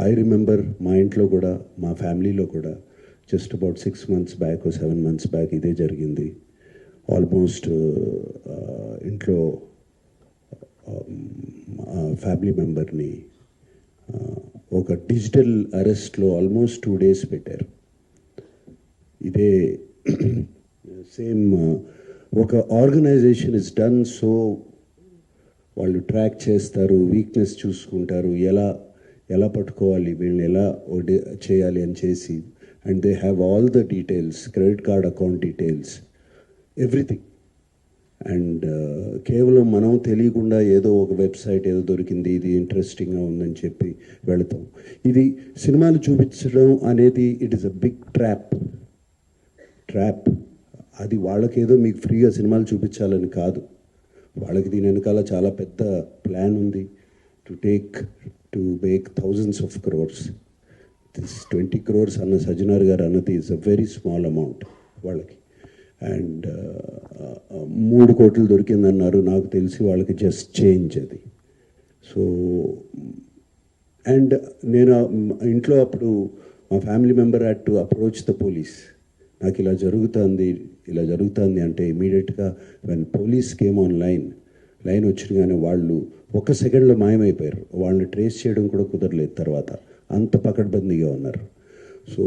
I remember మా ఇంట్లో కూడా, మా ఫ్యామిలీలో కూడా just about 6 months back 7 months back ఇదే జరిగింది. ఆల్మోస్ట్ ఇంట్లో ఫ్యామిలీ మెంబర్ని ఒక డిజిటల్ అరెస్ట్లో ఆల్మోస్ట్ 2 days పెట్టారు. ఇదే సేమ్ ఒక ఆర్గనైజేషన్ ఇస్ డన్ సో, వాళ్ళు ట్రాక్ చేస్తారు, వీక్నెస్ చూసుకుంటారు, ఎలా పట్టుకోవాలి, వీళ్ళని ఎలా చేయాలి అని చేసి, and they have all the details, credit card account details, everything. And కేవలం మనం తెలియకుండా ఏదో ఒక వెబ్సైట్ ఏదో దొరికింది, ఇది ఇంట్రెస్టింగ్గా ఉందని చెప్పి వెళతాం. ఇది సినిమాలు చూపించడం అనేది it is a big trap. అది వాళ్ళకేదో మీకు ఫ్రీగా సినిమాలు చూపించాలని కాదు, వాళ్ళకి దీని వెనకాల చాలా పెద్ద ప్లాన్ ఉంది. To make thousands of crores. This 20 crores అన్న సజ్జనార్ గారు అన్నది is a very small amount వాళ్ళకి. అండ్ 3 కోట్లు దొరికిందన్నారు, నాకు తెలిసి వాళ్ళకి జస్ట్ చేంజ్ అది. సో అండ్ నేను ఇంట్లో అప్పుడు మా family member had to approach the police. నాకు ఇలా జరుగుతుంది అంటే ఇమీడియట్గా when police came on line వచ్చినగానే వాళ్ళు 1 సెకండ్లో మాయమైపోయారు. వాళ్ళని ట్రేస్ చేయడం కూడా కుదరలేదు తర్వాత, అంత పకడ్బందీగా ఉన్నారు. సో